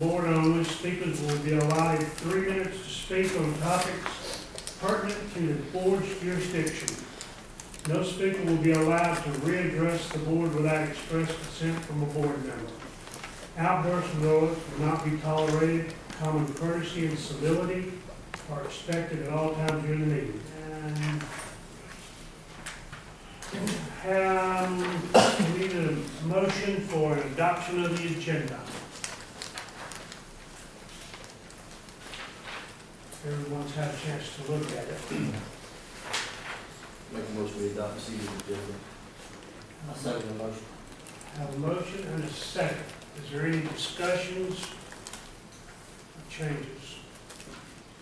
Board only speakers will be allotted 3 minutes to speak on topics pertinent to the board's jurisdiction. No speaker will be allowed to readdress the board without express consent from a board member. Outbursts and noise will not be tolerated. Common courtesy and civility are expected at all times during the meeting. We need a motion for an adoption of the agenda. Everyone's had a chance to look at it. Make a motion to adopt the CEDA's agenda. I'll second the motion. Have a motion and a second. Is there any discussions or changes?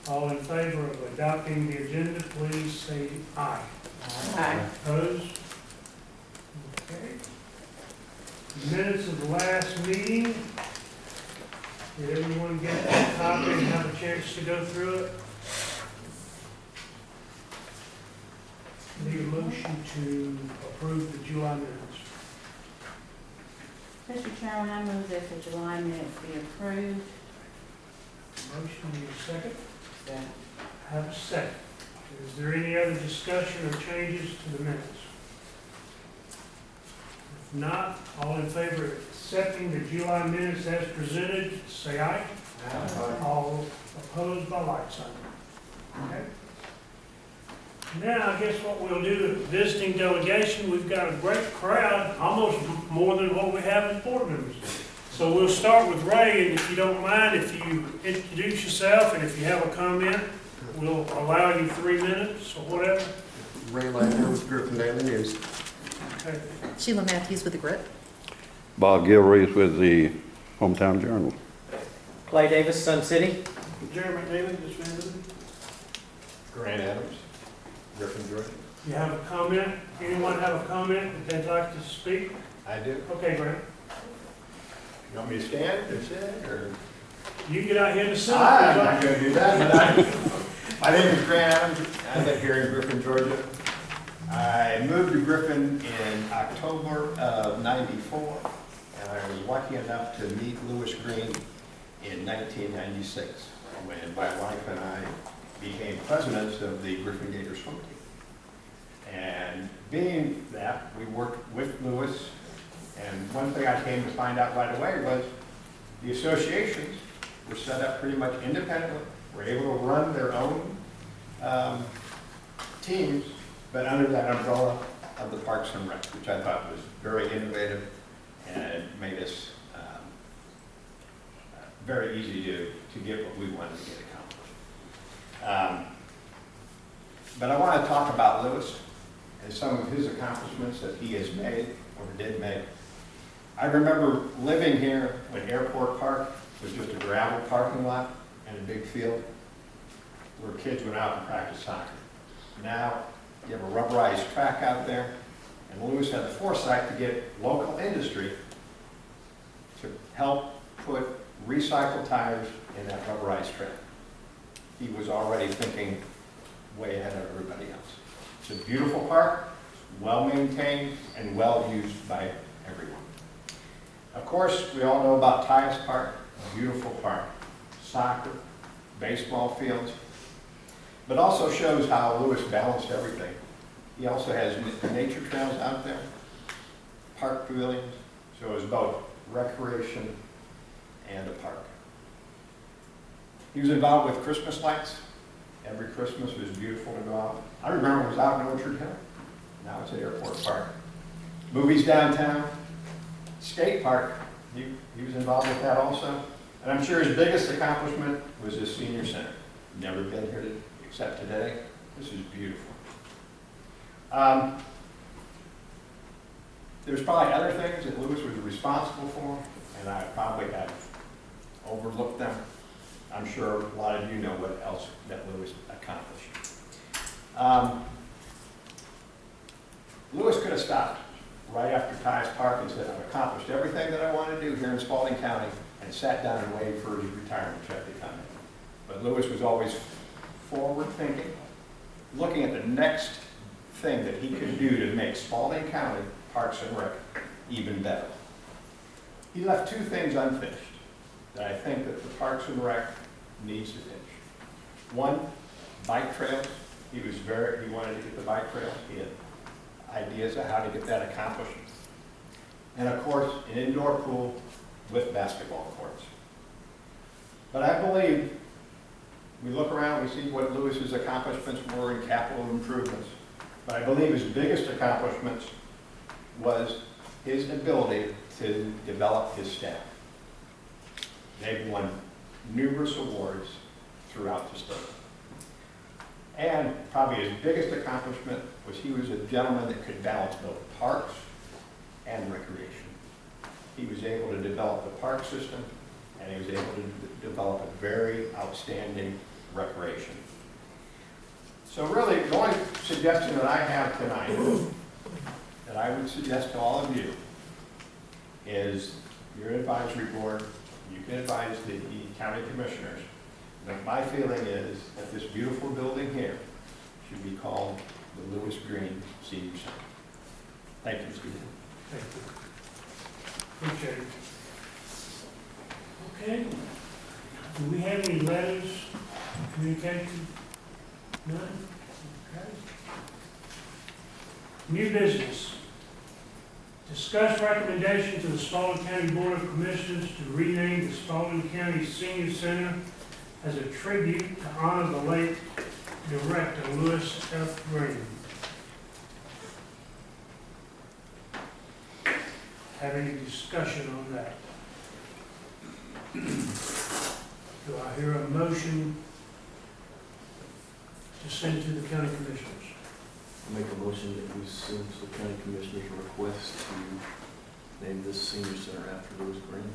All in favor of adopting the agenda, please say aye. Aye. Opposed? Okay. Minutes of the last meeting. Did everyone get a copy and have a chance to go through it? Need a motion to approve the July minutes. Mr. Chairman, I move that the July minutes be approved. Motion, need a second? Second. Have a second. Is there any other discussion or changes to the minutes? If not, all in favor of accepting the July minutes as presented, say aye. Aye. All opposed by like sign. Okay. Now, I guess what we'll do, visiting delegation, we've got a great crowd, almost more than what we have as board members. So we'll start with Ray, and if you don't mind, if you introduce yourself, and if you have a comment, we'll allow you 3 minutes or whatever. Ray Ladner with Griffin Daily News. Okay. Sheila Matthews with the Grit. Bob Gilreath with the Hometown Journal. Clay Davis, Sun City. Jeremy David, just remember. Grant Adams, Griffin Georgia. You have a comment? Anyone have a comment that they'd like to speak? I do. Okay, Grant. You want me to stand or sit or? You get out here to sit. I'm not going to do that, but my name is Grant Adams. I live here in Griffin, Georgia. I moved to Griffin in October of '94, and I was lucky enough to meet Lewis Green in 1996, when my wife and I became presidents of the Griffin Gators swim team. And being that, we worked with Lewis, and one thing I came to find out right away was the associations were set up pretty much independently, were able to run their own teams, but under that umbrella of the Parks and Rec, which I thought was very innovative and made us very easy to get what we wanted to get accomplished. But I want to talk about Lewis and some of his accomplishments that he has made or did make. I remember living here when Airport Park was just a gravel parking lot and a big field where kids went out and practiced soccer. Now you have a rubberized track out there, and Lewis had the foresight to get local industry to help put recycled tires in that rubberized track. He was already thinking way ahead of everybody else. It's a beautiful park, well-maintained, and well-used by everyone. Of course, we all know about Tyus Park, a beautiful park, soccer, baseball fields, but also shows how Lewis balanced everything. He also has nature trails out there, park pavilions, so it's both recreation and a park. He was involved with Christmas lights. Every Christmas was beautiful to go out. I remember it was out in Orchard Hill. Now it's at Airport Park. Movies downtown, skate park. He was involved with that also. And I'm sure his biggest accomplishment was his senior center. Never been here except today. This is beautiful. There's probably other things that Lewis was responsible for, and I probably have overlooked them. I'm sure a lot of you know what else that Lewis accomplished. Lewis could have stopped right after Tyus Park and said, I've accomplished everything that I want to do here in Spalding County, and sat down and waited for his retirement check to come in. But Lewis was always forward thinking, looking at the next thing that he could do to make Spalding County Parks and Rec even better. He left two things unfinished. that I think that the Parks and Rec needs to finish. One, bike trails. He wanted to get the bike trails. He had ideas of how to get that accomplished. And of course, an indoor pool with basketball courts. But I believe, we look around, we see what Lewis's accomplishments were in capital improvements. But I believe his biggest accomplishments was his ability to develop his staff. They've won numerous awards throughout the state. And probably his biggest accomplishment was he was a gentleman that could balance both parks and recreation. He was able to develop the park system, and he was able to develop a very outstanding recreation. So really, the only suggestion that I have tonight, that I would suggest to all of you, is your advisory board, you can advise the county commissioners, but my feeling is that this beautiful building here should be called the Lewis Green Senior Center. Thank you, Stephen. Thank you. Appreciate it. Okay. Do we have any letters, communication? None? Okay. New business. Discuss recommendation to the Spalding County Board of Commissioners to rename the Spalding County Senior Center as a tribute to honor the late Director Lewis F. Green. Have any discussion on that? Do I hear a motion to send to the county commissioners? I make a motion that we send to the county commissioners a request to name this senior center after Lewis Green.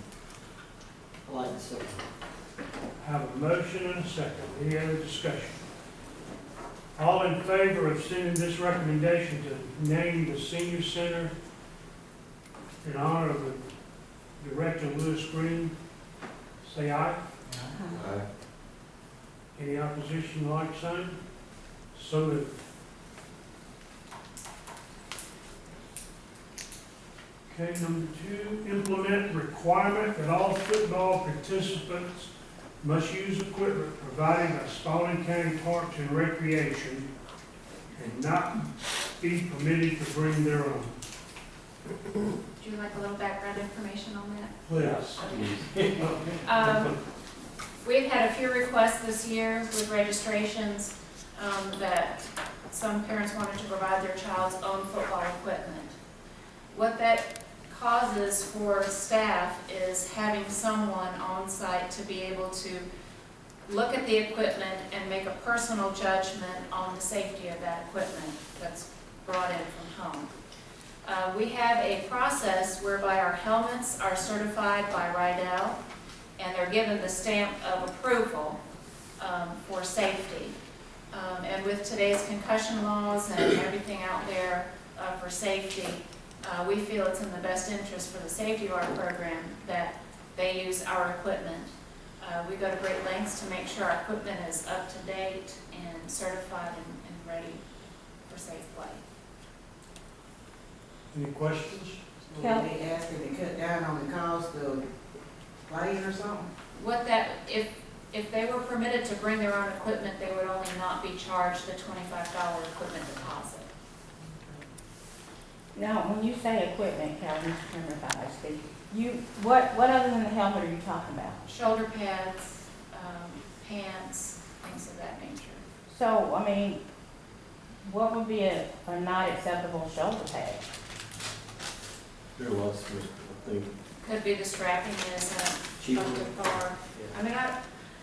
I like the second. Have a motion and a second. Any other discussion? All in favor of sending this recommendation to name the senior center in honor of the Director Lewis Green, say aye. Aye. Any opposition, like sign? So moved. Okay, number 2, implement requirement that all football participants must use equipment provided by Spalding County Parks and Recreation and not be permitted to bring their own. Would you like a little background information on that? Please. We've had a few requests this year with registrations that some parents wanted to provide their child's own football equipment. What that causes for staff is having someone on site to be able to look at the equipment and make a personal judgment on the safety of that equipment that's brought in from home. We have a process whereby our helmets are certified by Rydell, and they're given the stamp of approval for safety. And with today's concussion laws and everything out there for safety, we feel it's in the best interest for the safety of our program that they use our equipment. We go to great lengths to make sure our equipment is up to date and certified and ready for safe play. Any questions? Well, they asking to cut down on the cost of playing or something? What that, if they were permitted to bring their own equipment, they would only not be charged the $25 equipment deposit. Now, when you say equipment, Calvin, what other than the helmet are you talking about? Shoulder pads, pants, things of that nature. So, I mean, what would be a not acceptable shoulder pad? There are lots of, I think, Could be the strapping isn't cheaper. up to par. Yeah. I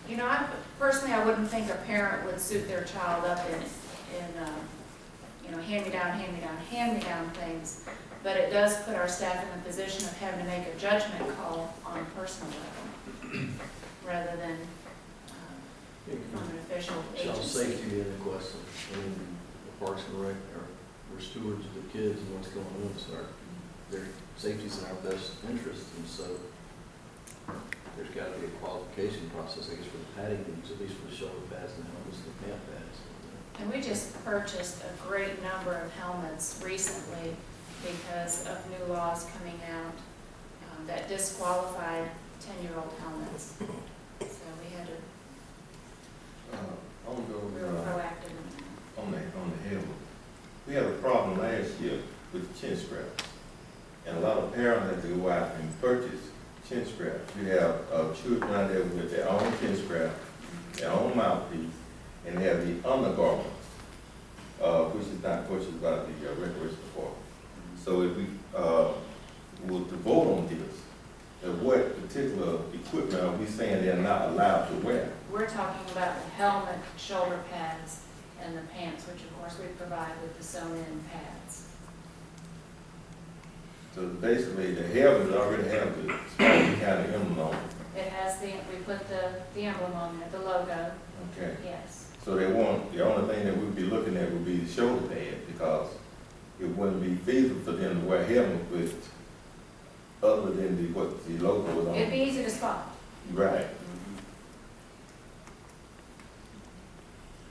mean, I personally, I wouldn't think a parent would suit their child up in hand-me-down things, but it does put our staff in the position of having to make a judgment call on a personal level, rather than on an official child agency. safety being a question. I mean, the Parks and Rec we're stewards of the kids and what's going on, so their safety's in our best interest, and so there's got to be a qualification process, I guess, for the padding needs, at least for the shoulder pads and helmets and the pant pads. And we just purchased a great number of helmets recently because of new laws coming out that disqualified 10-year-old helmets. So we had to, On we were those, proactive in that. on the helmet, we had a problem last year with chin straps. And a lot of parents had to go out and purchase chin straps. You have, children out there with their own chin strap, their own mouthpiece, and they have the undergarment, which is not purchased by the recreation department. So if we, were to vote on this, what particular equipment are we saying they're not allowed to wear? We're talking about the helmet, shoulder pads, and the pants, which of course we provide with the sewn-in pads. So basically, the helmet already have the Spalding County emblem on it. It has we put the emblem on there, the logo, Okay. yes. So they want, the only thing that we'd be looking at would be the shoulder pad, because it wouldn't be feasible for them to wear helmet with, other than what the logo is on. It'd be easy to spot. Right.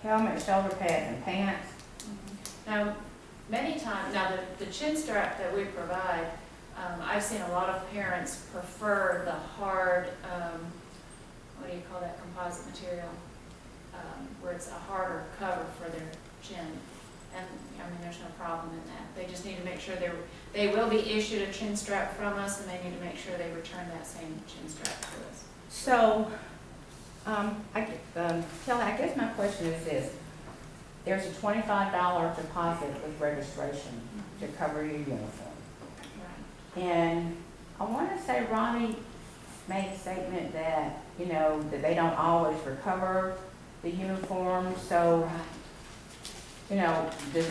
Helmet, shoulder pads, and pants. Now, many times, now the chin strap that we provide, I've seen a lot of parents prefer the hard, what do you call that composite material? Where it's a harder cover for their chin. And, I mean, there's no problem in that. They just need to make sure they will be issued a chin strap from us, and they need to make sure they return that same chin strap to us. So, Kelly, I guess my question is this. There's a $25 deposit with registration to cover your uniform. Right. And I want to say Ronnie made a statement that, you know, that they don't always recover the uniform. So, Right. you know, do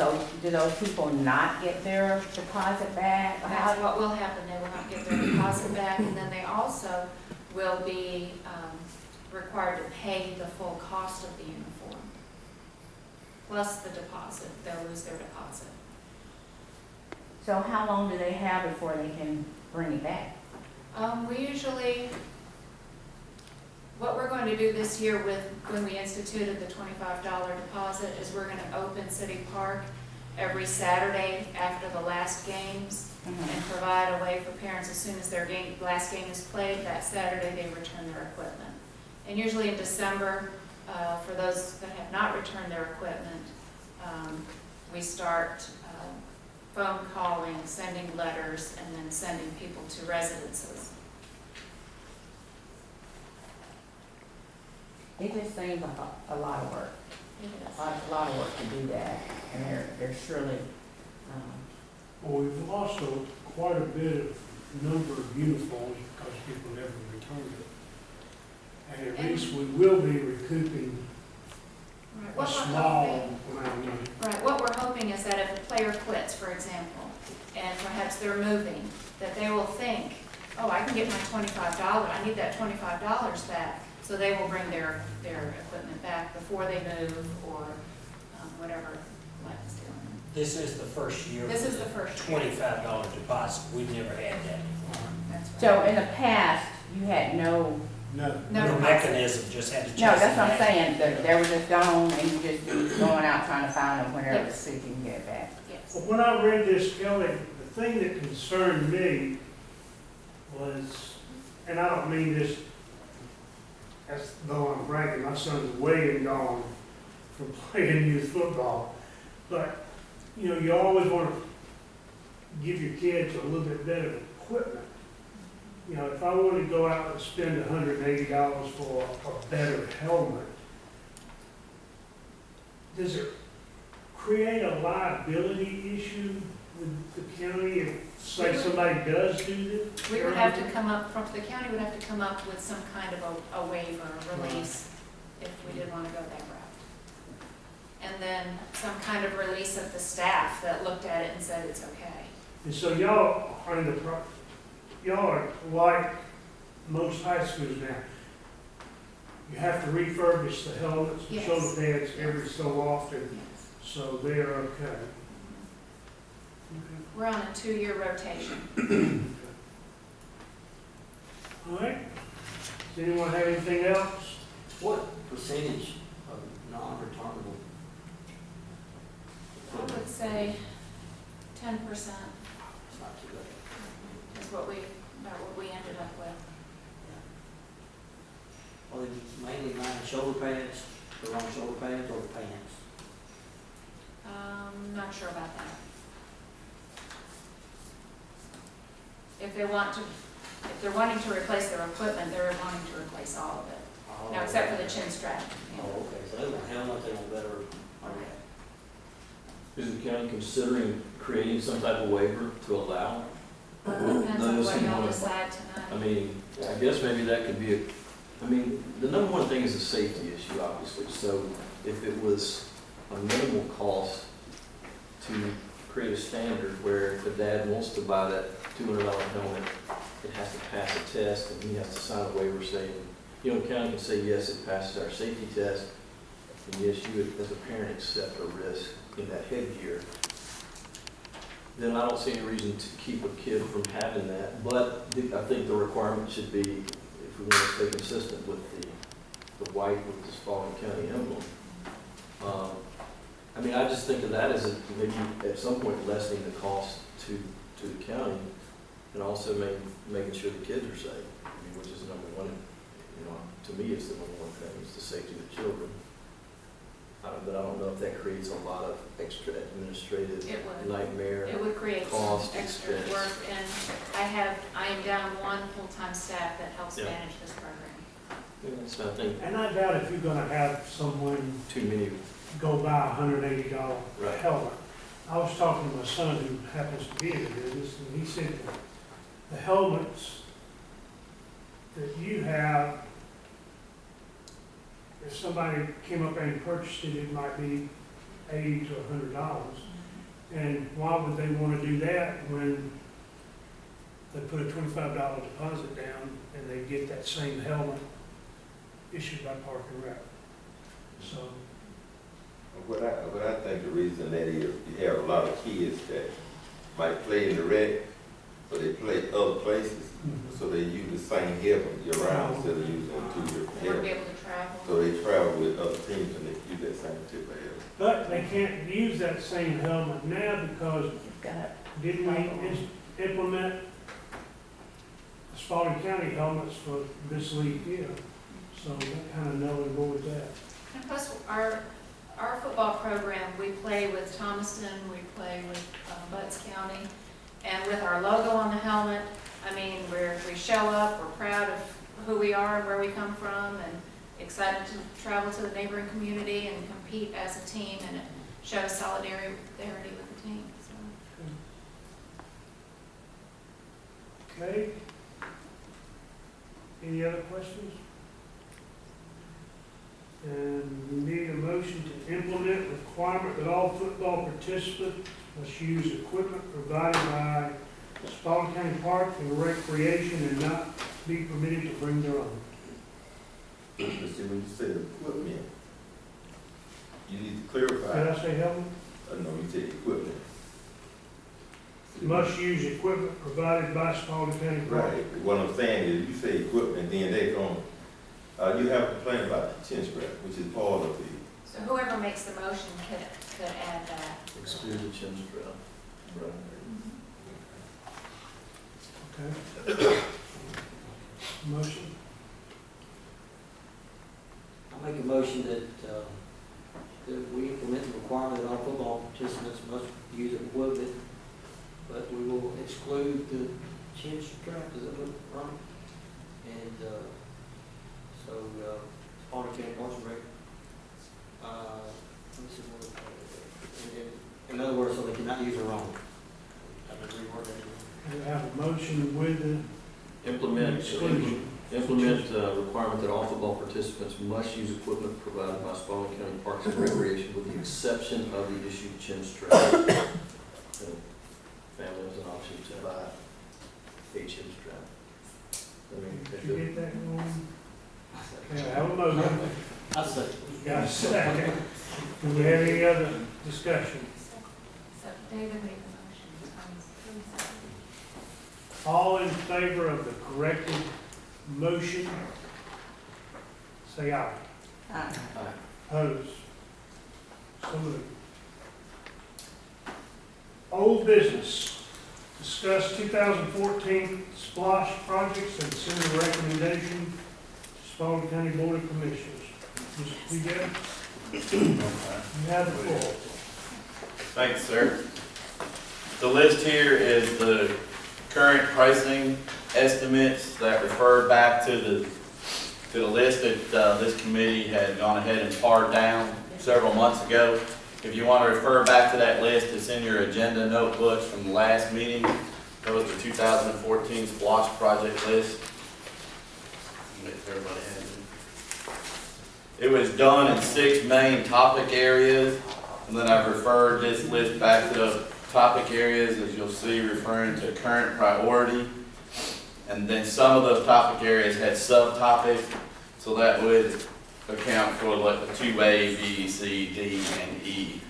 those people not get their deposit back? That's what will happen. They will not get their deposit back, and then they also will be required to pay the full cost of the uniform, plus the deposit. They'll lose their deposit. So how long do they have before they can bring it back? We usually, what we're going to do this year when we instituted the $25 deposit is we're going to open City Park every Saturday after the last games and provide a way for parents, as soon as their last game is played, that Saturday they return their equipment. And usually in December, for those that have not returned their equipment, we start phone calling, sending letters, and then sending people to residences. It just seems like a lot of work, It is. a lot of work to do that, and they're surely, Well, we've lost quite a bit of number of uniforms because people never returned it. And at least we will be recouping Right. a What we're small hoping, amount of money. right, what we're hoping is that if a player quits, for example, and perhaps they're moving, that they will think, oh, I can get my $25, I need that $25 back. So they will bring their equipment back before they move or whatever life is doing. This is the first year. This with is the a first year. $25 deposit. We've never had that before. That's right. so in the past, you had no, No. No No deposit. mechanism, just had to chase no, that's what I'm it back. saying, they were just gone and you just be going out trying to find them whenever, Yes. see if you can get it back. Yes. Well, when I read this, Kelly, the thing that concerned me was, and I don't mean this as though I'm bragging, my son's way and gone from playing youth football. But, you know, you always want to give your kids a little bit better equipment. You know, if I wanted to go out and spend $180 for a better helmet, does it create a liability issue with the county if, say, somebody does do this? We would have to come up, the county would have to come up with some kind of a waiver, a release, if we did want to go that route. And then some kind of release of the staff that looked at it and said it's okay. And so y'all are y'all are like most high schools now. You have to refurbish the helmets and Yes. shoulder pads every so often, Yes. so they're okay. We're on a 2-year rotation. All right. Does anyone have anything else? What percentage of non-returnable? I would say 10% is It's not too bad. about what we ended up with. Are they mainly buying shoulder pads, the wrong shoulder pads or the pants? Not sure about that. If they're wanting to replace their equipment, they're wanting to replace all of it. No, except for the chin strap. Oh, okay, so they want helmet, they want better, okay. Is the county considering creating some type of waiver to allow? Depends on those what who y'all wanna- decide I tonight. mean, I guess maybe that could be the number one thing is a safety issue, obviously. So if it was a minimal cost to create a standard where if the dad wants to buy that $200 helmet, it has to pass a test and he has to sign a waiver saying, the county can say, yes, it passes our safety test, and yes, you would, as a parent, accept a risk in that headgear, then I don't see any reason to keep a kid from having that. But I think the requirement should be, if we want to stay consistent with the white with the Spalding County emblem. I just think of that as maybe at some point lessening the cost to the county, and also making sure the kids are safe, which is number one. To me, it's the number one thing, it's the safety of the children. But I don't know if that creates a lot of extra administrative It would. nightmare. It would create some Cost, extra expense. work, and I am down one full-time staff that helps Yeah. manage this program. So I think And I doubt if you're gonna have someone too many, go buy a $180 Right. helmet. I was talking to my son who happens to be in the business, and he said that the helmets that you have, if somebody came up and purchased it, it might be $80 to $100. And why would they want to do that when they put a $25 deposit down and they get that same helmet issued by Park and Rec? So, What I think the reason that is, you have a lot of kids that might play in the rec, but they play other places, so they use the same helmet year round instead of using two different They would be helmets. able to travel. So they travel with other teams and they use that same type of helmet. but they can't use that same helmet now because You've got didn't we implement Spalding County helmets for this league year? So that kind of null and void that. And plus, our football program, we play with Thomaston, we play with Butts County, and with our logo on the helmet, we show up, we're proud of who we are and where we come from, and excited to travel to the neighboring community and compete as a team, and it shows solidarity with the team, so. Okay? Any other questions? And we need a motion to implement requirement that all football participants must use equipment provided by Spalding County Park and Recreation and not be permitted to bring their own. But see, when you say equipment, you need to Did clarify. I say helmet? No, you said equipment. Must use equipment provided by Spalding County Park. Right, what I'm saying is, you say equipment, then they you have a complaint about the chin strap, which is part of the, So whoever makes the motion could add that. exclude the chin strap. Okay. Motion? I make a motion that we implement the requirement that all football participants must use equipment, but we will exclude the chin strap, is that what, Ron? And, so, Spalding County Parks and Rec, let me see what, in other words, so they cannot use their own. I'm gonna reword that. We have a motion with the Implement exclusion. requirement that all football participants must use equipment provided by Spalding County Parks and Recreation with the exception of the issued chin strap. Family has an option to buy a chin strap. Did you get that going? Okay, I have a motion. I say. Got a second. Do we have any other discussion? So David made the motion. Thomas seconded. All in favor of the corrected motion, say aye. Aye. Opposed? So moved. Old business. Discuss 2014 SPLOSH projects and send a recommendation to Spalding County Board of Commissioners. Mr. Began, you have the floor. Thanks, sir. The list here is the current pricing estimates that refer back to the list that this committee had gone ahead and pared down several months ago. If you want to refer back to that list, it's in your agenda notebooks from the last meeting. That was the 2014 SPLOST project list. Make sure everybody has it. It was done in 6 main topic areas, and then I've referred this list back to those topic areas, as you'll see, referring to current priority. And then some of those topic areas had subtopics, so that would account for like the 2A, B, C, D, and E.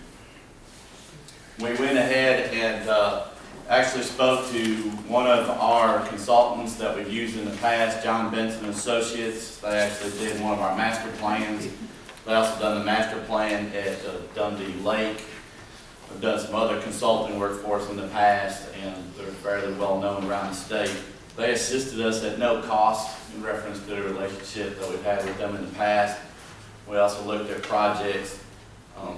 We went ahead and actually spoke to one of our consultants that we've used in the past, John Benson Associates. They actually did one of our master plans. They also done the master plan at Dundee Lake. We've done some other consulting work for us in the past, and they're fairly well known around the state. They assisted us at no cost in reference to the relationship that we've had with them in the past. We also looked at projects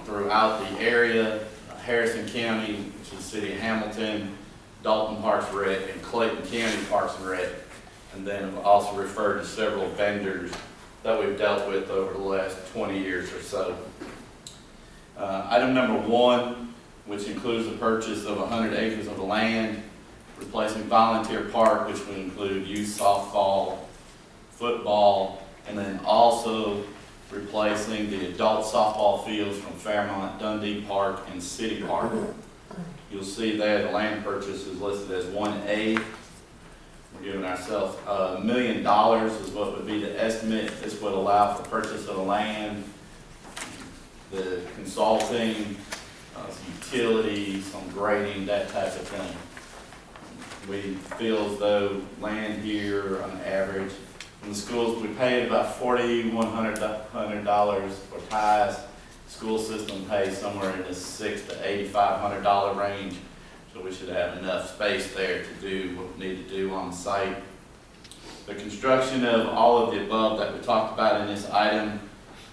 throughout the area, Harrison County, which is the city of Hamilton, Dalton Parks and Rec, and Clayton County Parks and Rec. And then we've also referred to several vendors that we've dealt with over the last 20 years or so. Item number 1, which includes the purchase of 100 acres of land, replacing Volunteer Park, which would include youth softball, football, and then also replacing the adult softball fields from Fairmont, Dundee Park, and City Park. You'll see there the land purchase is listed as 1A. We're giving ourselves $1 million is what would be the estimate. This would allow for purchase of the land, the consulting, some utilities, some grading, that type of thing. We feel as though land here on average, in the schools, we paid about $4,100 for ties. School system pays somewhere in the $600 to $8,500 range. So we should have enough space there to do what we need to do on the site. The construction of all of the above that we talked about in this item,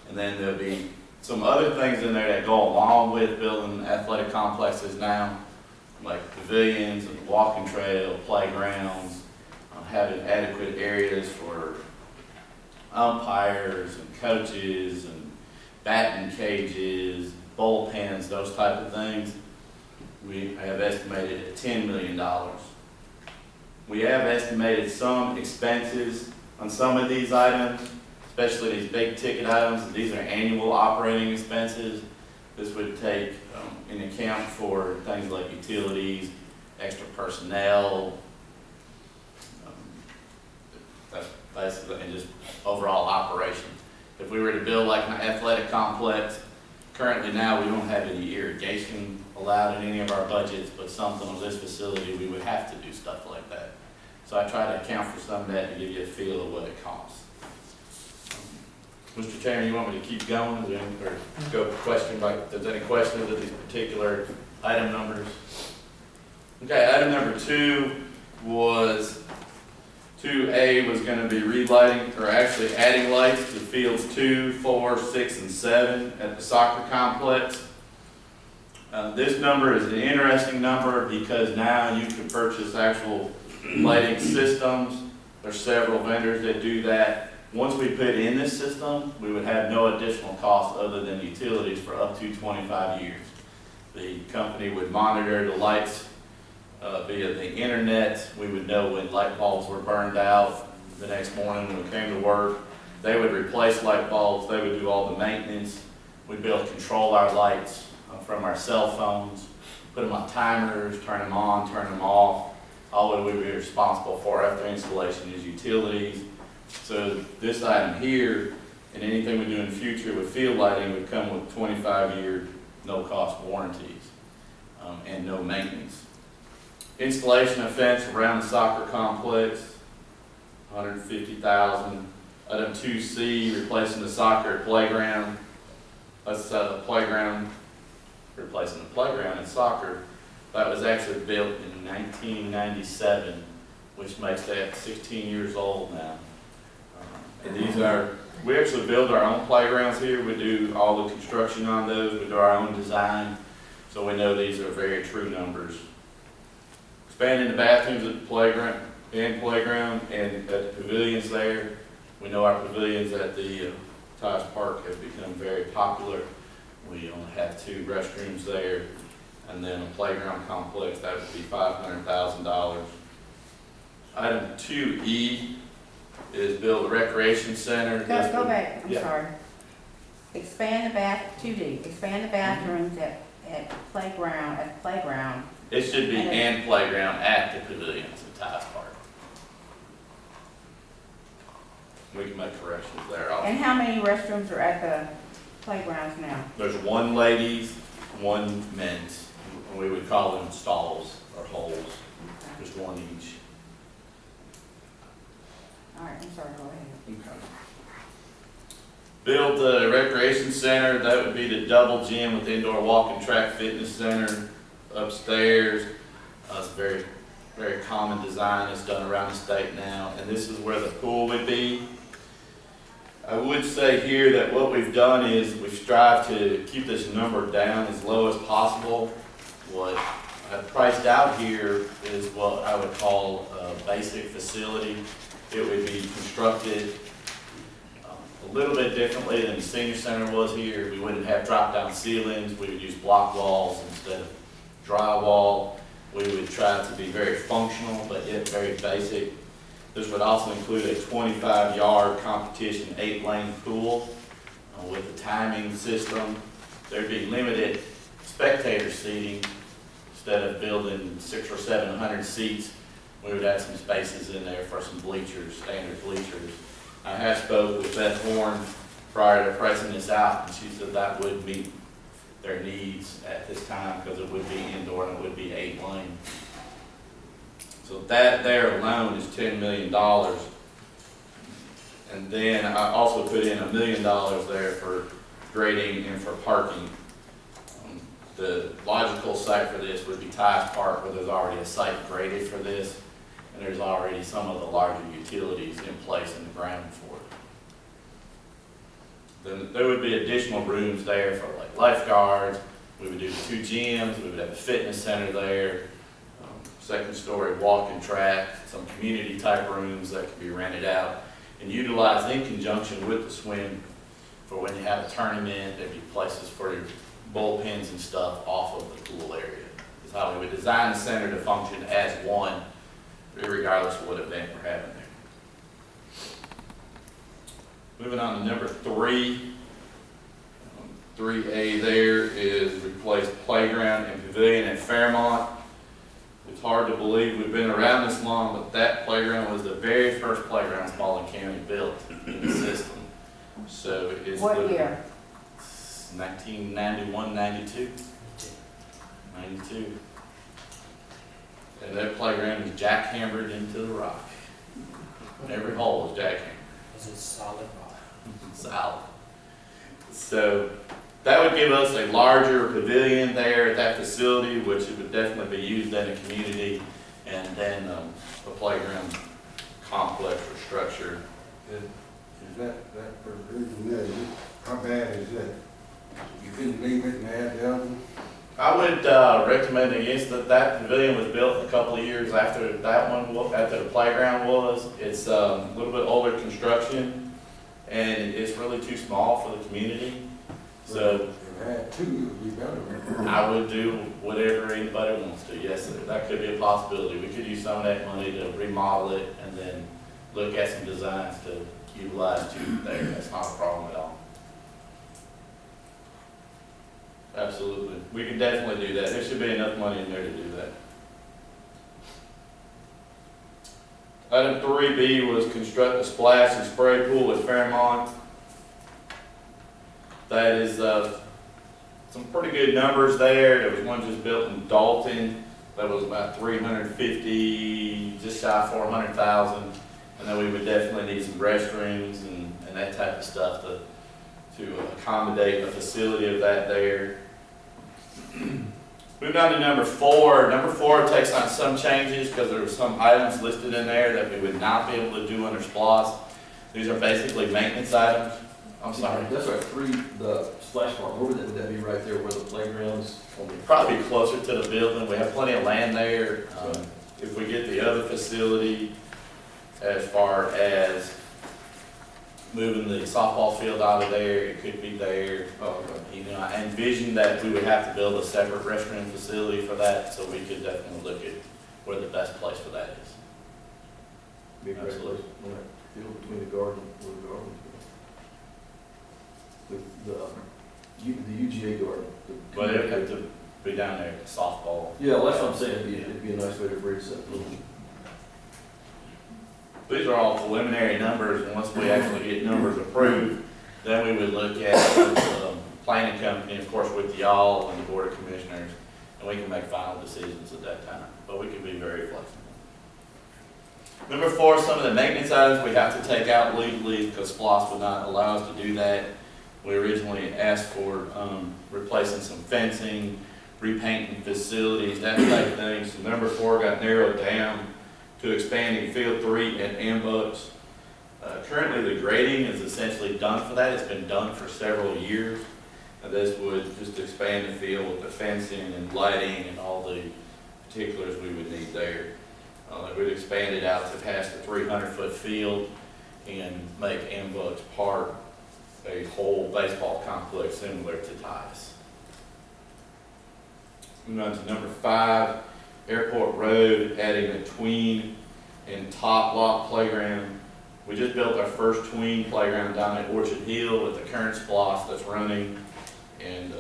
and then there'll be some other things in there that go along with building athletic complexes now, like pavilions and walking trail, playgrounds, having adequate areas for umpires and coaches and batting cages, bullpens, those type of things. We have estimated at $10 million. We have estimated some expenses on some of these items, especially these big ticket items. These are annual operating expenses. This would take in account for things like utilities, extra personnel, that's basically, and just overall operations. If we were to build like an athletic complex, currently now we don't have any irrigation allowed in any of our budgets, but something on this facility we would have to do stuff like that. So I try to account for some of that to give you a feel of what it costs. Mr. Chairman, you want me to keep going or go question by, if there's any questions of these particular item numbers? Okay, item number 2 was 2A was going to be relighting, or actually adding lights to fields 2, 4, 6, and 7 at the soccer complex. This number is an interesting number because now you can purchase actual lighting systems. There's several vendors that do that. Once we put in this system, we would have no additional cost other than utilities for up to 25 years. The company would monitor the lights via the internet. We would know when light bulbs were burned out the next morning when we came to work. They would replace light bulbs. They would do all the maintenance. We'd be able to control our lights from our cell phones, put them on timers, turn them on, turn them off. All that we would be responsible for after installation is utilities. So this item here, and anything we do in the future with field lighting would come with 25-year no-cost warranties and no maintenance. Installation of fence around the soccer complex, $150,000. Item 2C, replacing the soccer playground. That's the playground, replacing the playground in soccer. That was actually built in 1997, which makes that 16 years old now. And these are, we actually build our own playgrounds here. We do all the construction on those. We do our own design. So we know these are very true numbers. Expanding the bathrooms at the playground and at the pavilions there. We know our pavilions at the Tice Park have become very popular. We only have 2 restrooms there. And then a playground complex, that would be $500,000. Item 2E is build a recreation center. Go back, I'm Yeah. sorry. Expand the 2D, expand the bathrooms at the playground. It should be and playground at the pavilions at Tice Park. We can make corrections there also. And how many restrooms are at the playgrounds now? There's 1 ladies, 1 men's, and we would call them stalls or holes, just 1 each. All right, I'm sorry, go ahead. Okay. Build the recreation center, that would be the double gym with indoor walking track fitness center upstairs. It's a very, very common design, it's done around the state now, and this is where the pool would be. I would say here that what we've done is we've strived to keep this number down as low as possible. What I've priced out here is what I would call a basic facility. It would be constructed a little bit differently than the senior center was here. We wouldn't have drop-down ceilings. We would use block walls instead of drywall. We would try to be very functional, but yet very basic. This would also include a 25-yard competition 8-lane pool with a timing system. There'd be limited spectator seating. Instead of building 600 or 700 seats, we would add some spaces in there for some bleachers, standard bleachers. I have spoke with Beth Horn prior to pricing this out, and she said that would meet their needs at this time because it would be indoor and it would be 8-lane. So that there alone is $10 million. And then I also put in $1 million there for grading and for parking. The logical site for this would be Tice Park, where there's already a site graded for this, and there's already some of the larger utilities in place in the ground for it. Then there would be additional rooms there for like lifeguards. We would do 2 gyms. We would have a fitness center there, 2nd-story walking track, some community type rooms that could be rented out and utilized in conjunction with the swim for when you have a tournament. There'd be places for your bullpens and stuff off of the pool area. That's how we would design the center to function as one, regardless of what event we're having there. Moving on to number 3. 3A there is replace playground and pavilion at Fairmont. It's hard to believe we've been around this long, but that playground was the very first playground Spalding County built in the system. So it's What year? 1991, 92. 92. And that playground is jackhammered into the rock. Every hole is jackhammered. Is it solid rock? Solid. So that would give us a larger pavilion there at that facility, which it would definitely be used in the community, and then a playground complex or structure. Is that provision there, how bad is that? You couldn't leave it and add the other one? I would recommend against that. That pavilion was built a couple of years after that one, after the playground was. It's a little bit older construction, and it's really too small for the community. So If it had 2, it would be better. I would do whatever anybody wants to. Yes, sir. That could be a possibility. We could use some of that money to remodel it and then look at some designs to utilize too there. That's not a problem at all. Absolutely. We can definitely do that. There should be enough money in there to do that. Item 3B was construct a splash and spray pool at Fairmont. That is some pretty good numbers there. There was one just built in Dalton that was about 350, just shy of 400,000. And then we would definitely need some restrooms and that type of stuff to accommodate a facility of that there. Moving on to number 4. Number 4 takes on some changes because there were some items listed in there that we would not be able to do under SPLOST. These are basically maintenance items. I'm sorry. That's our the splash park, where would that be right there where the playground's on the? Probably closer to the building. We have plenty of land there. If we get the other facility, as far as moving the softball field out of there, it could be there. You know, I envision that we would have to build a separate restroom facility for that, so we could definitely look at where the best place for that is. Be a great place, on that field between the garden, where the garden is. The UGA garden. But it would have to be down there at the softball. Yeah, well, that's what I'm saying, it'd be a nice way to bridge that little. These are all preliminary numbers, and once we actually get numbers approved, then we would look at the planning company, of course, with y'all and the board of commissioners, and we can make final decisions at that time, but we can be very flexible. Number 4, some of the maintenance items we have to take out legally, because SPLOST would not allow us to do that. We originally asked for replacing some fencing, repainting facilities, that type of thing. So number 4 got narrowed down to expanding Field 3 at Ambucks. Currently, the grading is essentially done for that. It's been done for several years. This would just expand the field with the fencing and lighting and all the particulars we would need there. We'd expand it out to past the 300-foot field and make Ambucks Park a whole baseball complex similar to Titus. Moving on to number 5, Airport Road, adding a tween and top lot playground. We just built our first tween playground down at Orchard Hill with the current SPLOST that's running, and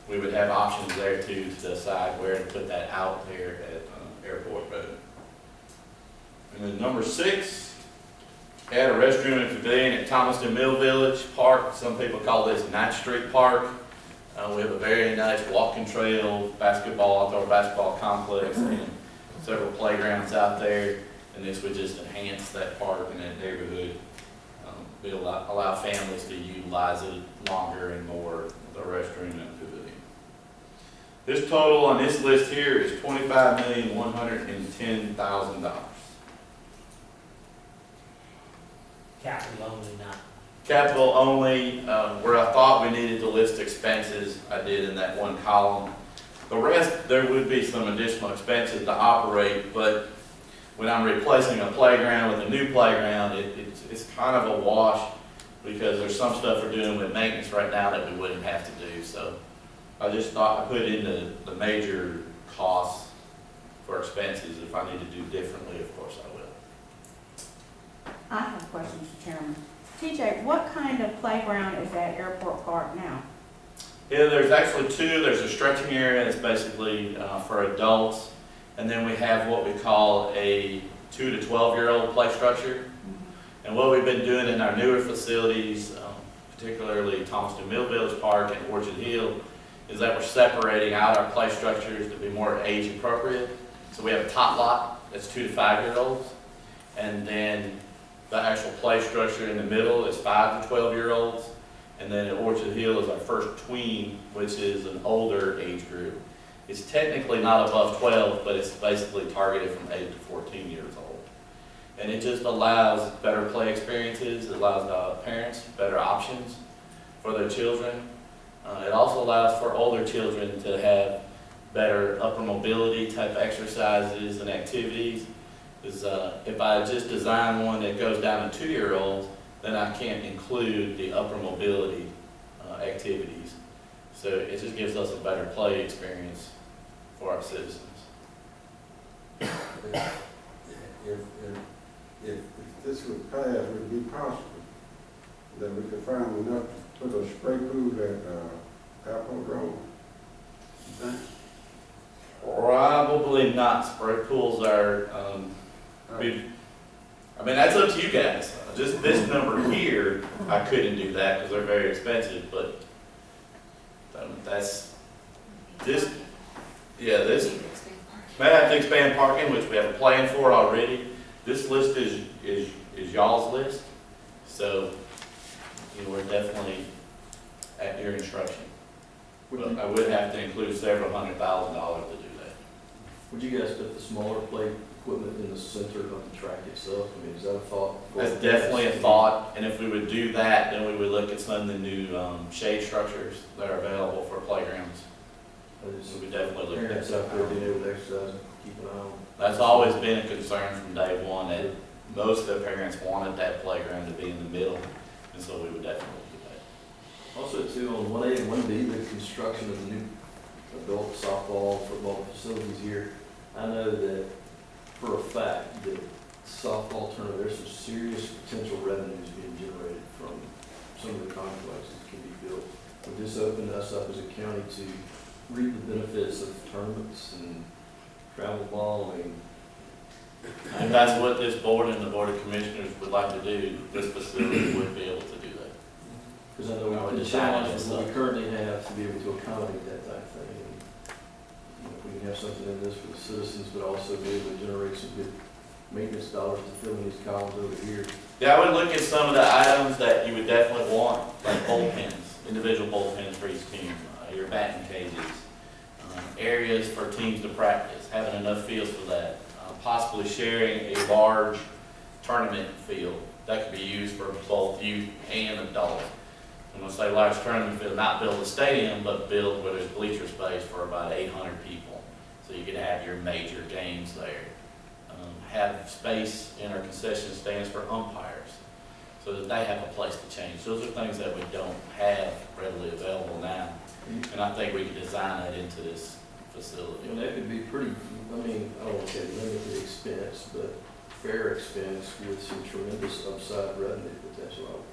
we would have options there too to decide where to put that out there at Airport Road. And then number 6, add a restroom and pavilion at Thomaston Mill Village Park. Some people call this 9th Street Park. We have a very nice walking trail, outdoor basketball complex, and several playgrounds out there. And this would just enhance that park and that neighborhood. Allow families to utilize it longer and more, the restroom and pavilion. This total on this list here is $25,110,000. Capital only, not. Capital only, where I thought we needed to list expenses, I did in that one column. The rest, there would be some additional expenses to operate, but when I'm replacing a playground with a new playground, it's kind of a wash, because there's some stuff we're doing with maintenance right now that we wouldn't have to do. So I just thought I put in the major costs for expenses. If I need to do differently, of course I will. I have a question, Mr. Chairman. TJ, what kind of playground is at Airport Park now? Yeah, there's actually 2. There's a stretching area that's basically for adults. And then we have what we call a 2 to 12-year-old play structure. And what we've been doing in our newer facilities, particularly Thomaston Mill Village Park and Orchard Hill, is that we're separating out our play structures to be more age appropriate. So we have a top lot that's 2 to 5-year-olds. And then the actual play structure in the middle is 5 to 12-year-olds. And then at Orchard Hill is our first tween, which is an older age group. It's technically not above 12, but it's basically targeted from 8 to 14 years old. And it just allows better play experiences. It allows parents better options for their children. It also allows for older children to have better upper mobility type exercises and activities. Because if I just design one that goes down to 2-year-olds, then I can't include the upper mobility activities. So it just gives us a better play experience for our citizens. If this would pass, would it be possible that we could find enough to put a spray pool at Airport Road? You think? Probably not. Spray pools are, I mean, that's up to you guys. Just this number here, I couldn't do that because they're very expensive, but that's, this, yeah, this, may have to expand parking, which we have a plan for already. This list is y'all's list, so, we're definitely at your instruction. But I would have to include several $100,000 to do that. Would you guys put the smaller play equipment in the center of the track itself? I mean, is that a thought? That's definitely a thought, and if we would do that, then we would look at some of the new shade structures that are available for playgrounds. So we definitely look at Parents that. out there being able to exercise and keep an eye on. That's always been a concern from day one, that most of the parents wanted that playground to be in the middle, and so we would definitely do that. Also too, on 1A and 1B, the construction of the new adult softball, football facilities here, I know that for a fact that softball tournament, there's some serious potential revenues being generated from some of the complexes that can be built. Would this open us up as a county to reap the benefits of tournaments and travel ball? I mean, And that's what this board and the board of commissioners would like to do. This facility would be able to do that. because I know I would we design challenge it what stuff. we currently have to be able to accommodate that type of thing. And, you know, if we can have something in this for the citizens, but also be able to generate some good maintenance dollars to fill in these columns over here. Yeah, I would look at some of the items that you would definitely want, like bullpens, individual bullpens for each team, your batting cages, areas for teams to practice, having enough fields for that, possibly sharing a large tournament field that could be used for both youth and adults. I'm gonna say large tournament field, not build a stadium, but build where there's bleacher space for about 800 people. So you could have your major games there. Have space in our concession stands for umpires, so that they have a place to change. Those are things that we don't have readily available now. And I think we can design that into this facility. And that could be pretty, I mean, I don't want to say limited expense, but fair expense with some tremendous upside revenue potential.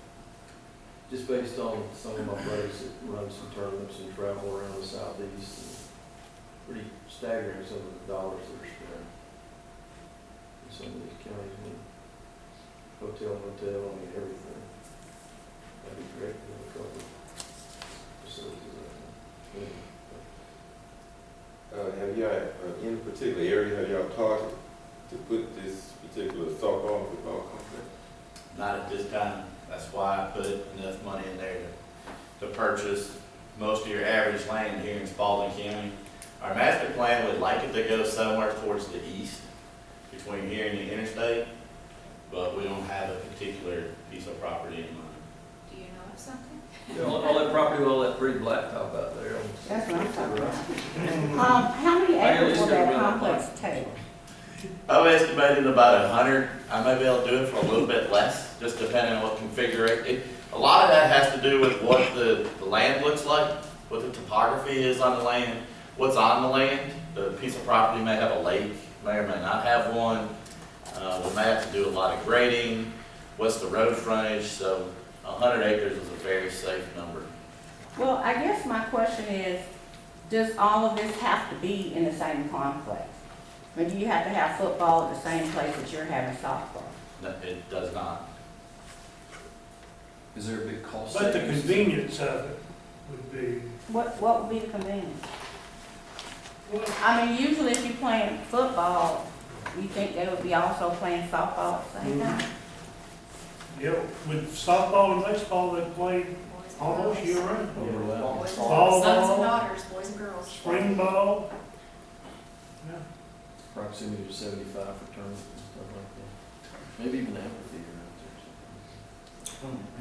Just based on some of my buddies that run some tournaments and travel around the southeast, and pretty staggering some of the dollars that are spent in some of these counties. I mean, hotel, motel, I mean, everything. That'd be great to have a couple of facilities like that. Have y'all, in a particular area, have y'all targeted to put this particular softball and football complex? Not at this time. That's why I put enough money in there to purchase most of your average land here in Spalding County. Our master plan would like it to go somewhere towards the east, between here and the interstate, but we don't have a particular piece of property in mind. Do you know of something? Yeah, all that property, all that pretty blacktop out there. That's what I'm talking about. How many acres will that complex take? I'm estimating about 100. I may be able to do it for a little bit less, just depending on what configuration. A lot of that has to do with what the land looks like, what the topography is on the land, what's on the land. The piece of property may have a lake, may or may not have one. We may have to do a lot of grading. What's the road frontage? So 100 acres is a very safe number. Well, I guess my question is, does all of this have to be in the same complex? I mean, do you have to have football at the same place that you're having softball? No, it does not. Is there a big cost But the savings? convenience of it would be, What would be the convenience? well, I mean, usually if you're playing football, you think they would be also playing softball at the same time? yeah, with softball and baseball, they play Boys and almost girls. year round. Boys and Fall girls. Sons and ball, daughters, boys and girls. spring ball. Yeah. Proximity to 75 for tournaments and stuff like that. Maybe even amphitheater out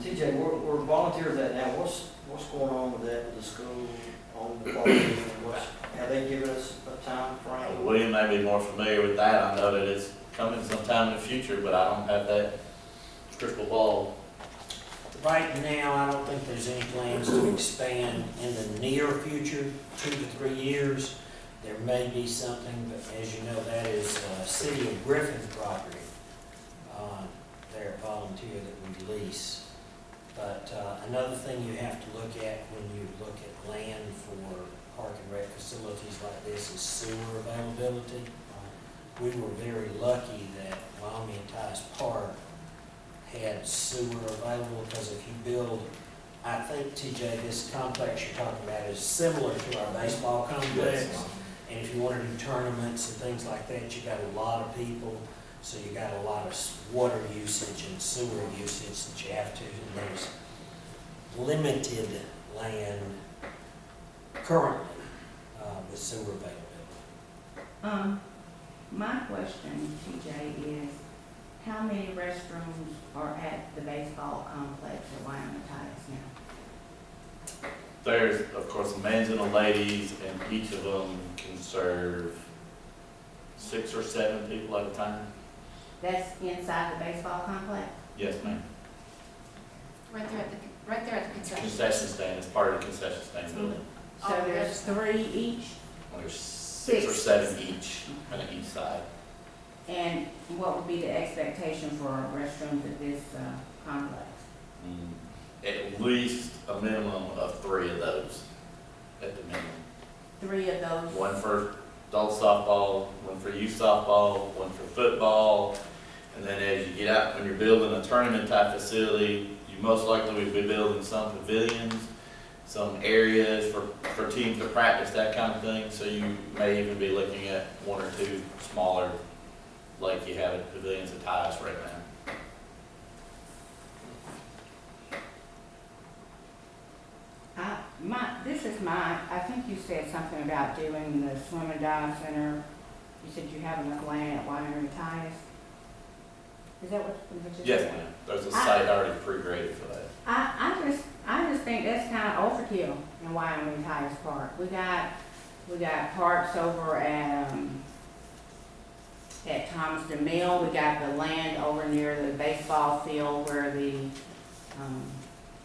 there. TJ, we're volunteers at now, what's going on with that, with the school, on the park, and have they given us a time frame? William may be more familiar with that. I know that it's coming sometime in the future, but I don't have that crystal ball. Right now, I don't think there's any plans to expand in the near future, 2 to 3 years. There may be something, but as you know, that is City of Griffin property. They're a volunteer that we lease. But another thing you have to look at when you look at land for park and rec facilities like this is sewer availability. We were very lucky that Wyoming and Tice Park had sewer available, because if you build, I think, TJ, this complex you're talking about is similar to our baseball complex. And if you want to do tournaments and things like that, you got a lot of people, so you got a lot of water usage and sewer usage that you have to, and there's limited land currently with sewer availability. My question, TJ, is how many restrooms are at the baseball complex at Wyoming Titus now? There's, of course, a men's and a ladies, and each of them can serve 6 or 7 people at a time. That's inside the baseball complex? Yes, ma'am. Right there at the concession. Concession stand is part of the concession stand building. So there's 3 each? There's 6 or 7 each, on each side. And what would be the expectation for restrooms at this complex? At least a minimum of 3 of those, at the minimum. 3 of those? One for adult softball, one for youth softball, one for football. And then as you get out, when you're building a tournament type facility, you most likely will be building some pavilions, some areas for teams to practice, that kind of thing. So you may even be looking at 1 or 2 smaller, like you have at pavilions at Titus right now. I think you said something about doing the swim and dive center. You said you have enough land at Wyoming Titus. Is that what you Yes, said? ma'am. There's a site already pre-graded for that. I just think that's kind of overkill in Wyoming Titus Park. We got parks over at Thomas DeMille. We got the land over near the baseball field where the,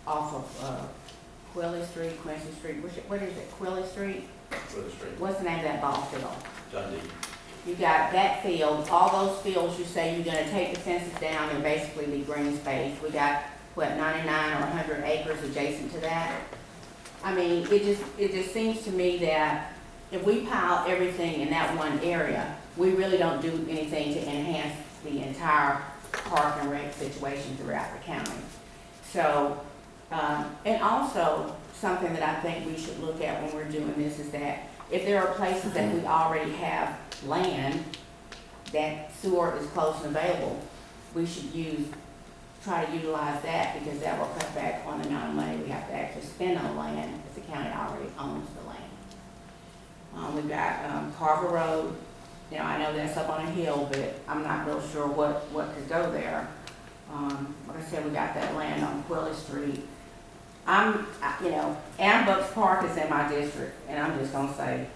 off of, Quincy Street, what is it, Quilly Street? For the street. What's the name of that ball field? Dundee. You got that field, all those fields, you say you're gonna take the fences down and basically be green space. We got, 99 or 100 acres adjacent to that? I mean, it just seems to me that if we pile everything in that one area, we really don't do anything to enhance the entire park and rec situation throughout the county. So, and also, something that I think we should look at when we're doing this is that if there are places that we already have land, that sewer is close and available, we should try to utilize that, because that will cut back on the amount of money we have to actually spend on land if the county already owns the land. We've got Carver Road. You know, I know that's up on a hill, but I'm not real sure what could go there. Like I said, we got that land on Quilly Street. Ambucks Park is in my district, and I'm just gonna say,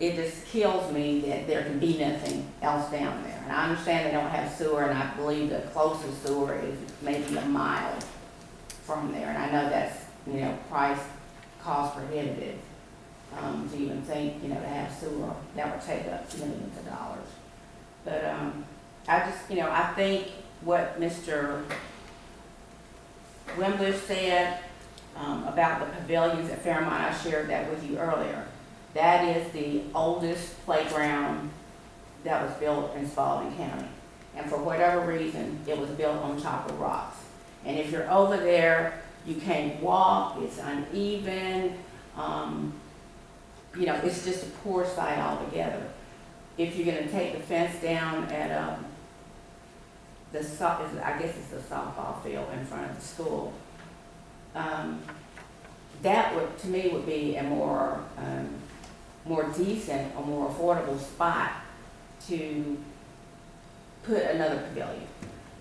it just kills me that there can be nothing else down there. And I understand they don't have sewer, and I believe the closest sewer is maybe a mile from there. And I know that's, cost prohibitive, to even think, to have sewer. That would take up millions of dollars. But, I think what Mr. Wimbush said about the pavilions at Fairmont, I shared that with you earlier. That is the oldest playground that was built in Spalding County. And for whatever reason, it was built on top of rocks. And if you're over there, you can't walk, it's uneven, it's just a poor site altogether. If you're gonna take the fence down at, I guess it's the softball field in front of the school, that would, to me, would be a more decent, a more affordable spot to put another pavilion.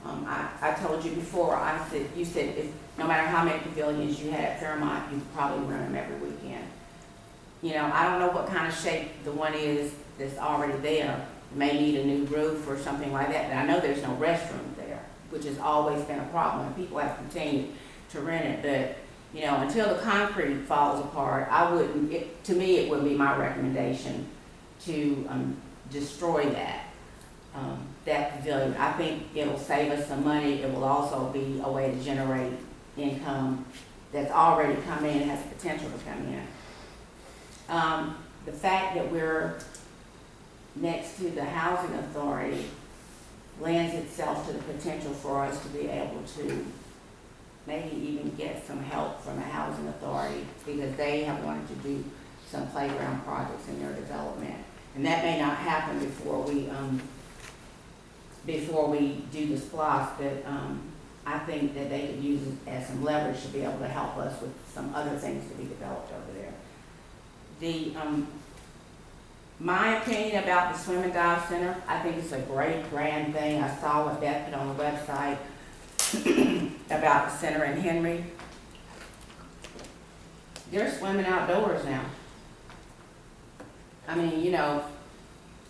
I told you before, you said if, no matter how many pavilions you had at Fairmont, you could probably run them every weekend. I don't know what kind of shape the one is that's already there. May need a new roof or something like that, but I know there's no restroom there, which has always been a problem, and people have continued to rent it. But until the concrete falls apart, to me, it would be my recommendation to destroy that pavilion. I think it'll save us some money. It will also be a way to generate income that's already come in, has potential to come in. The fact that we're next to the housing authority lends itself to the potential for us to be able to maybe even get some help from the housing authority, because they have wanted to do some playground projects in their development. And that may not happen before we do the SPLOST, but I think that they could use it as some leverage to be able to help us with some other things to be developed over there. My opinion about the swim and dive center, I think it's a great grand thing. I saw what Beth put on the website about the center in Henry. They're swimming outdoors now. I mean, you know,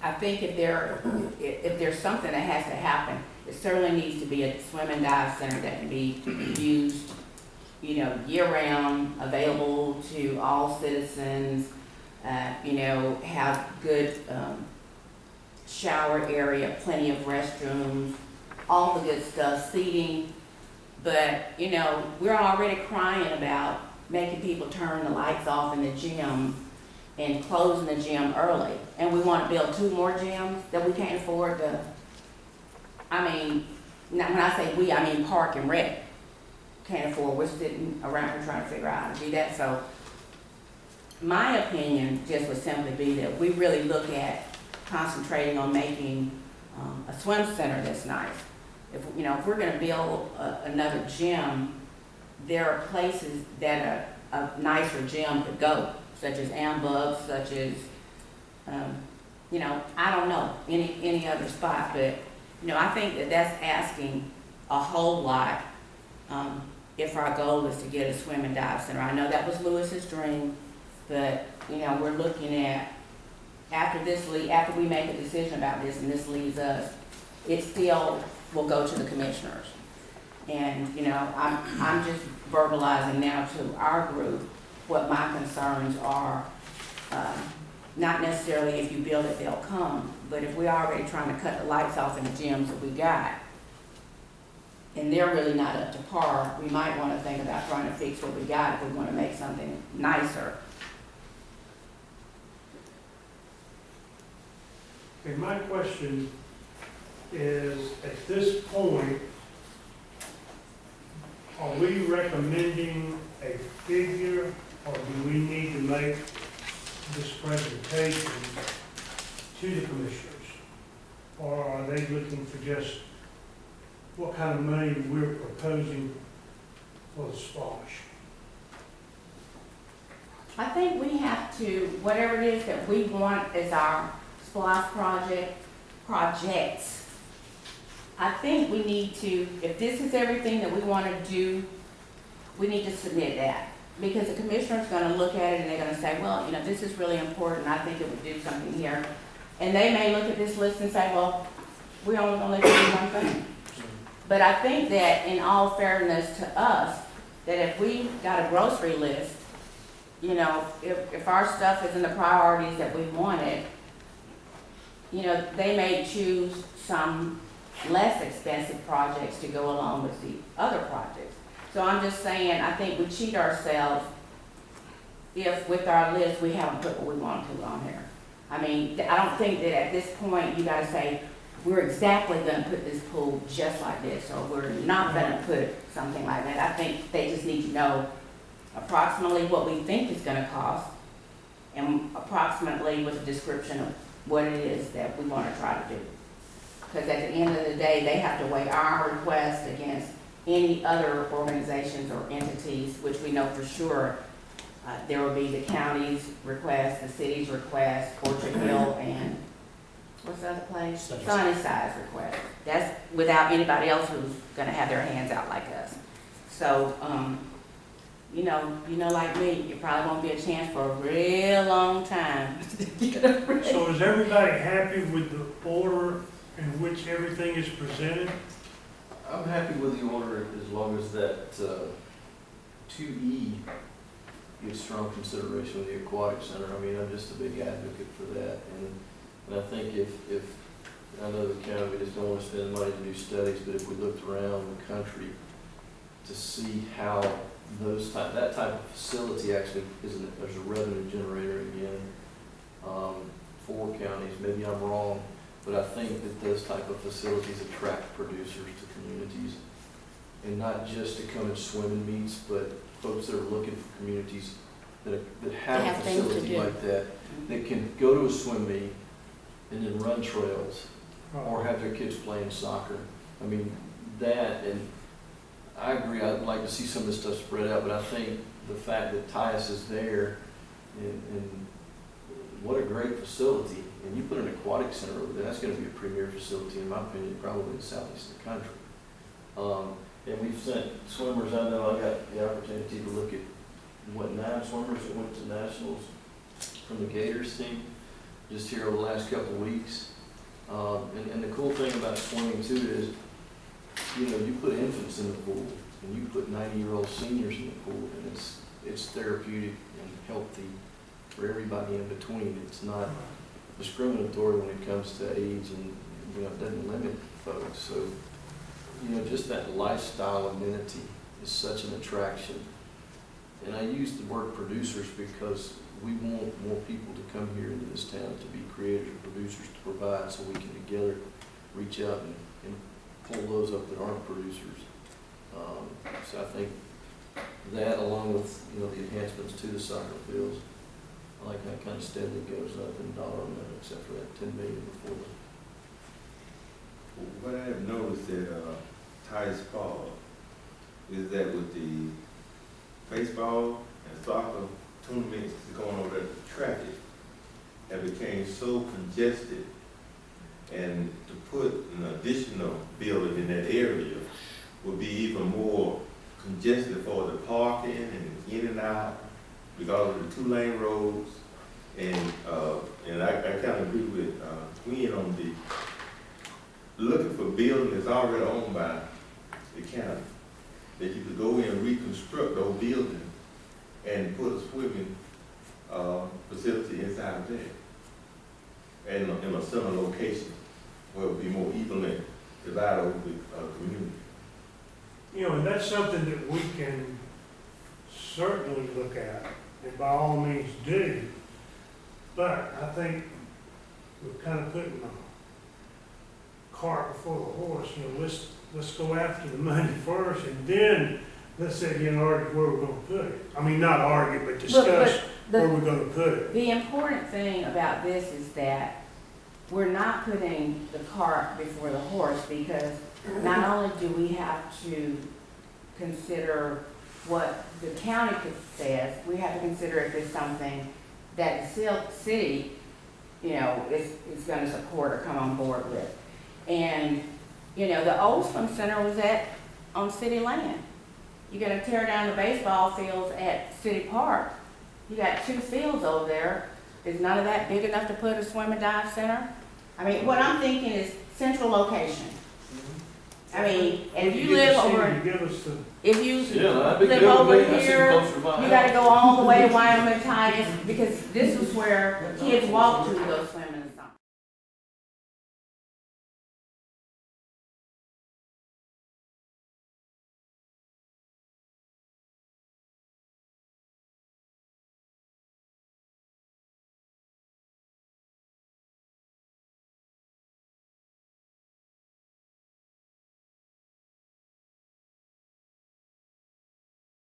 I think if there's something that has to happen, it certainly needs to be a swim and dive center that can be used, you know, year-round, available to all citizens, you know, have good shower area, plenty of restrooms, all the good stuff, seating. But, you know, we're already crying about making people turn the lights off in the gym and closing the gym early. And we want to build 2 more gyms that we can't afford to, I mean, when I say we, I mean Park and Rec can't afford. We're sitting around here trying to figure out how to do that. So my opinion just would simply be that we really look at concentrating on making a swim center that's nice. If, you know, if we're gonna build another gym, there are places that a nicer gym could go, such as Ambug, such as, you know, I don't know, any other spot, but, you know, I think that that's asking a whole lot, if our goal is to get a swim and dive center. I know that was Lewis's dream, but, you know, we're looking at, after we make a decision about this and this leaves us, it still will go to the commissioners. And, you know, I'm just verbalizing now to our group what my concerns are. Not necessarily if you build it, they'll come, but if we're already trying to cut the lights off in the gyms that we got, and they're really not up to par, we might want to think about trying to fix what we got if we want to make something nicer. And my question is, at this point, are we recommending a figure, or do we need to make this presentation to the commissioners? Or are they looking for just what kind of money we're proposing for the splash? I think we have to, whatever it is that we want as our splash projects, I think we need to, if this is everything that we want to do, we need to submit that. Because the commissioner's going to look at it and they're going to say, well, you know, this is really important, I think it would do something here. And they may look at this list and say, well, we only going to let you do one thing. But I think that in all fairness to us, that if we got a grocery list, you know, if our stuff is in the priorities that we wanted, you know, they may choose some less expensive projects to go along with the other projects. So I'm just saying, I think we cheat ourselves if with our list we haven't put what we want to put on here. I mean, I don't think that at this point you gotta say, we're exactly gonna put this pool just like this, or we're not gonna put something like that. I think they just need to know approximately what we think it's gonna cost, and approximately with a description of what it is that we wanna try to do. Because at the end of the day, they have to weigh our request against any other organizations or entities, which we know for sure there will be the county's request, the city's request, Orchard Hill, and what's the other place? Sunnyside's request. That's without anybody else who's gonna have their hands out like us. So, you know, like me, you probably won't be a chance for a real long time. So is everybody happy with the order in which everything is presented? I'm happy with the order as long as that 2E gives strong consideration of the aquatic center. I mean, I'm just a big advocate for that. And I think if I know the county, we just don't want to spend money to do studies, but if we looked around the country to see how that type of facility actually there's a revenue generator again for counties. Maybe I'm wrong, but I think that those type of facilities attract producers to communities, and not just to come and swim in meets, but folks that are looking for communities that have a facility like that can go to a swim meet and then run trails or have their kids playing soccer. I mean, that, and I agree, I'd like to see some of this stuff spread out, but I think the fact that Tyus is there and what a great facility. And you put an aquatic center over there, that's gonna be a premier facility, in my opinion, probably in the southeast of the country. And we've sent swimmers, I know I got the opportunity to look at, 9 swimmers that went to nationals from the Gators team, just here over the last couple of weeks. And the cool thing about swimming too is, you put infants in the pool, and you put 90-year-old seniors in the pool, and it's therapeutic and healthy for everybody in between. It's not discriminatory when it comes to age, and it doesn't limit folks. So, just that lifestyle amenity is such an attraction. And I use the word producers because we want more people to come here into this town to be creators and producers to provide, so we can together reach out and pull those up that aren't producers. So I think that, along with, the enhancements to the soccer fields, I like that kind of steadily goes up in dollar amount, except for that 10 million before the. What I have noticed at Tice Fall is that with the baseball and soccer tournaments going over there, the traffic have became so congested, and to put an additional building in that area would be even more congested for the parking and in and out because of the 2-lane roads. And I kind of agree with Quinn on the looking for building that's already owned by the county, that you could go in and reconstruct those buildings and put a swimming facility inside of there, and in a similar location where it would be more evenly divided over the community. And that's something that we can certainly look at, and by all means do. But I think we're kind of putting the cart before the horse. Let's go after the money first, and then let's sit here and argue where we're going to put it. I mean, not argue, but discuss where we're going to put it. The important thing about this is that we're not putting the cart before the horse, because not only do we have to consider what the county says, we have to consider if it's something that the city, is going to support or come on board with. And, the old swim center was on city land. You're going to tear down the baseball fields at City Park. You got 2 fields over there. Is none of that big enough to put a swim and dive center? I mean, what I'm thinking is central location. I mean, and if you live over, if you live over here, you gotta go all the way to Wyoming, because this is where kids walk to go swimming.